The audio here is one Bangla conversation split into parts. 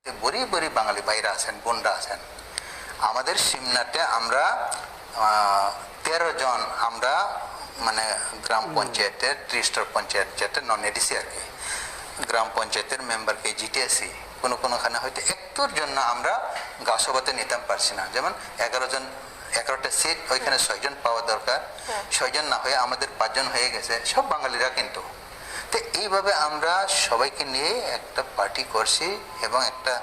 বড়ি বড়ি বাঙালি ভাইরা আছেন, বোনরা আছেন। আমাদের সিমনাতে আমরা 13 জন আমরা মানে গ্রাম পঞ্চায়েতের 30 পঞ্চায়েত যেটা নন এডিসি আর কি, গ্রাম পঞ্চায়েতের মেম্বারকে জিতিয়েছি। কোনোখানে হয়তো একটুর জন্য আমরা গাছবাতে নিতে পারছি না। যেমন 11টা সিট, ওইখানে 6 জন পাওয়া দরকার, 6 জন না হয়ে আমাদের 5 জন হয়ে গেছে, সব বাঙালিরা কিন্তু। তো এইভাবে আমরা সবাইকে নিয়ে একটা পার্টি করছি এবং একটা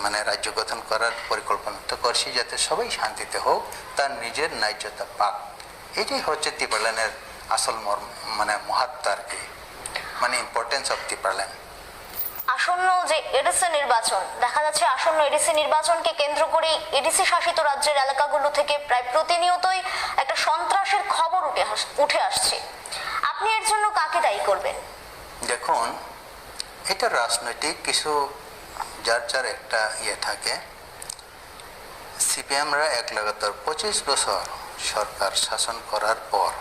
মানে রাজ্য গঠন করার পরিকল্পনা তো করছি, যাতে সবাই শান্তিতে হোক, তার নিজের ন্যায্যতা পাক। এটাই হচ্ছে ত্রিপার্ল্যান্ডের আসল মানে মহাত্মা আর কি, মানে ইম্পর্টেন্স অফ ত্রিপার্ল্যান্ড। আসন্ন যে এডিসি নির্বাচন দেখা যাচ্ছে, আসন্ন এডিসি নির্বাচনকে কেন্দ্র করে এডিসি শাসিত রাজ্যের এলাকাগুলো থেকে প্রায় প্রতিনিয়তই একটা সন্ত্রাসের খবর উঠে আসছে। আপনি এর জন্য কাকে দায়ী করবেন? দেখুন, এটা রাজনৈতিক কিছু যার যার একটা থাকে। সিপিএমরা লাগাতার 25 বছর সরকার শাসন করার পর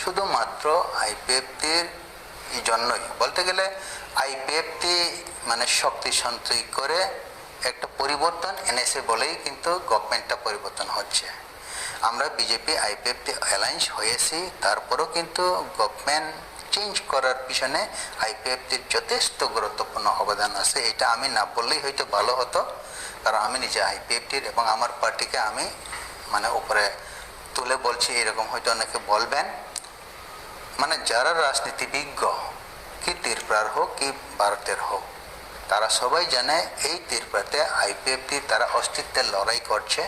শুধুমাত্র আইপিএফটির জন্যই, বলতে গেলে আইপিএফটি মানে শক্তি সঞ্চয় করে একটা পরিবর্তন এনেছে বলেই কিন্তু গভর্নমেন্টটা পরিবর্তন হচ্ছে। আমরা বিজেপি আইপিএফটি অ্যালায়েন্স হয়েছি, তারপরেও কিন্তু গভর্নমেন্ট চেঞ্জ করার পিছনে আইপিএফটির যথেষ্ট গুরুত্বপূর্ণ অবদান আছে। এটা আমি না বললেই হয়তো ভালো হতো, কারণ আমি নিজে আইপিএফটির এবং আমার পার্টিকে আমি মানে উপরে তুলে বলছি, এরকম হয়তো অনেকে বলবেন। মানে যারা রাজনীতিবিজ্ঞ, কি ত্রিপুরার হোক কি ভারতের হোক, তারা সবাই জানে এই ত্রিপুরাতে আইপিএফটি তারা অস্তিত্বের লড়াই করছে।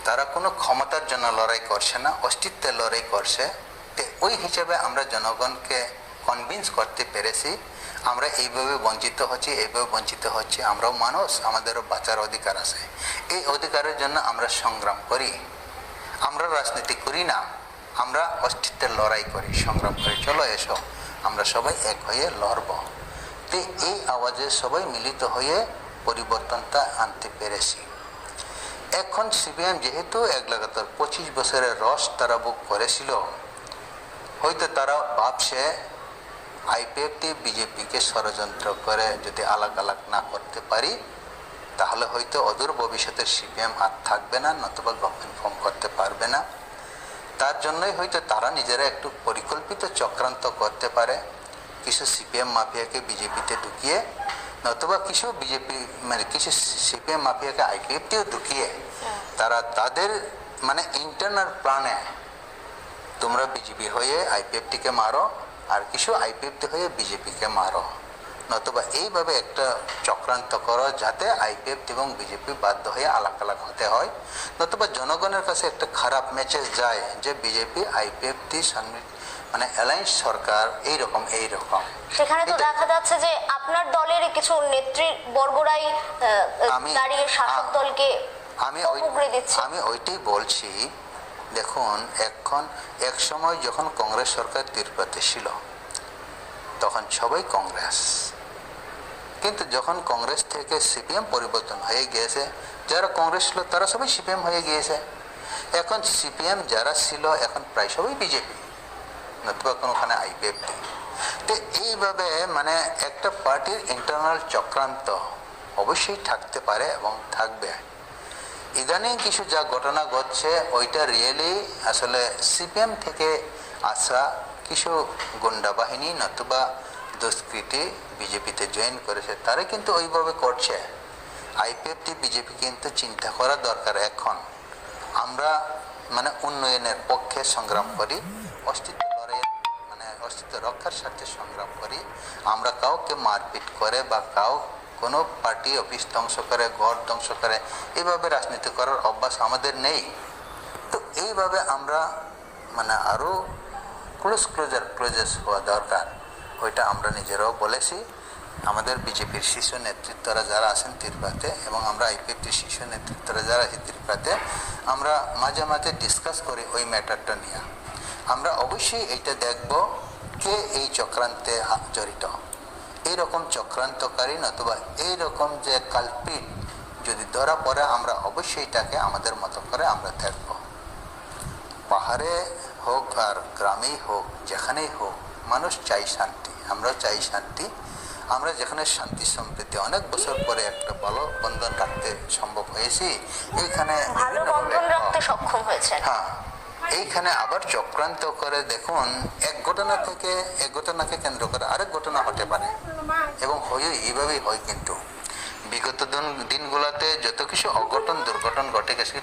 তারা কোনো ক্ষমতার জন্য লড়াই করছে না, অস্তিত্বের লড়াই করছে। তো ওই হিসেবে আমরা জনগণকে কনভিন্স করতে পেরেছি। আমরা এইভাবে বঞ্চিত হচ্ছি, আমরাও মানুষ, আমাদেরও বাঁচার অধিকার আছে। এই অধিকারের জন্য আমরা সংগ্রাম করি। আমরা রাজনীতি করি না, আমরা অস্তিত্বের লড়াই করি, সংগ্রাম করি। চলো এসো, আমরা সবাই এক হয়ে লড়ব। তো এই আওয়াজে সবাই মিলিত হয়ে পরিবর্তনটা আনতে পেরেছি। এখন সিপিএম যেহেতু লাগাতার 25 বছরের রস তারা বুক করেছিল, হয়তো তারা ভাবছে আইপিএফটি বিজেপিকে ষড়যন্ত্র করে যদি আলাগ আলাগ না করতে পারি, তাহলে হয়তো অদূর ভবিষ্যতের সিপিএম আর থাকবে না, নতুবা গভর্নমেন্ট ফর্ম করতে পারবে না। তার জন্যই হয়তো তারা নিজেরা একটু পরিকল্পিত চক্রান্ত করতে পারে, কিছু সিপিএম মাফিয়াকে বিজেপিতে ঢুকিয়ে, নতুবা কিছু বিজেপি মানে কিছু সিপিএম মাফিয়াকে আইপিএফটিও ঢুকিয়ে তারা তাদের মানে ইন্টারনাল প্ল্যানে তোমরা বিজেপি হয়ে আইপিএফটিকে মারো, আর কিছু আইপিএফটি হয়ে বিজেপিকে মারো, নতুবা এইভাবে একটা চক্রান্ত করো যাতে আইপিএফটি এবং বিজেপি বাধ্য হয়ে আলাগ আলাগ হতে হয়, নতুবা জনগণের কাছে একটা খারাপ মেসেজ যায় যে বিজেপি আইপিএফটি মানে অ্যালায়েন্স সরকার এইরকম। সেখানে তো দেখা যাচ্ছে যে আপনার দলের কিছু নেতৃবর্গরাই দাঁড়িয়ে শাসক দলকে আমি ওইটাই বলছি। দেখুন, এক সময় যখন কংগ্রেস সরকার ত্রিপুরাতে ছিল তখন সবাই কংগ্রেস, কিন্তু যখন কংগ্রেস থেকে সিপিএম পরিবর্তন হয়ে গিয়েছে, যারা কংগ্রেস ছিল তারা সবাই সিপিএম হয়ে গিয়েছে। এখন সিপিএম যারা ছিল এখন প্রায় সবাই বিজেপি, নতুবা কোনোখানে আইপিএফটি। তো এইভাবে মানে একটা পার্টির ইন্টারনাল চক্রান্ত অবশ্যই থাকতে পারে এবং থাকবে। ইদানিং কিছু যা ঘটনা ঘটছে ওইটা রিয়েলি আসলে সিপিএম থেকে আসা কিছু গুন্ডা বাহিনী নতুবা দুষ্কৃতী বিজেপিতে জয়েন করেছে, তারা কিন্তু ওইভাবে করছে। আইপিএফটি বিজেপি কিন্তু চিন্তা করা দরকার। এখন আমরা মানে উন্নয়নের পক্ষে সংগ্রাম করি, অস্তিত্ব লড়াইয়ের মানে অস্তিত্ব রক্ষার স্বার্থে সংগ্রাম করি। আমরা কাউকে মারপিট করে বা কোনো পার্টি অফিস ধ্বংস করে, ঘর ধ্বংস করে, এইভাবে রাজনীতি করার অভ্যাস আমাদের নেই। তো এইভাবে আমরা মানে আরও ক্লোজেস হওয়া দরকার, ওইটা আমরা নিজেরাও বলেছি। আমাদের বিজেপির শীর্ষ নেতৃত্বরা যারা আছেন ত্রিপুরাতে এবং আমরা আইপিএফটির শীর্ষ নেতৃত্বরা যারা আছেন ত্রিপুরাতে, আমরা মাঝে মাঝে ডিসকাস করি ওই ম্যাটারটা নিয়ে। আমরা অবশ্যই এইটা দেখব কে এই চক্রান্তে জড়িত। এইরকম চক্রান্তকারী নতুবা এইরকম যে কালপিট যদি ধরা পড়ে, আমরা অবশ্যই তাকে আমাদের মতো করে আমরা দেখব। পাহাড়ে হোক আর গ্রামেই হোক, যেখানেই হোক, মানুষ চাই শান্তি, আমরাও চাই শান্তি। আমরা যেখানে শান্তি সম্প্রীতি অনেক বছর পরে একটা ভালো বন্ধন রাখতে সম্ভব হয়েছি, এইখানে ভালো বন্ধন রাখতে সক্ষম হয়েছে। হ্যাঁ, এইখানে আবার চক্রান্ত করে দেখুন, এক ঘটনাকে কেন্দ্র করে আরেক ঘটনা হতে পারে এবং এইভাবেই হয়। কিন্তু বিগত দিনগুলোতে যত কিছু অঘটন দুর্ঘটন ঘটে গেছে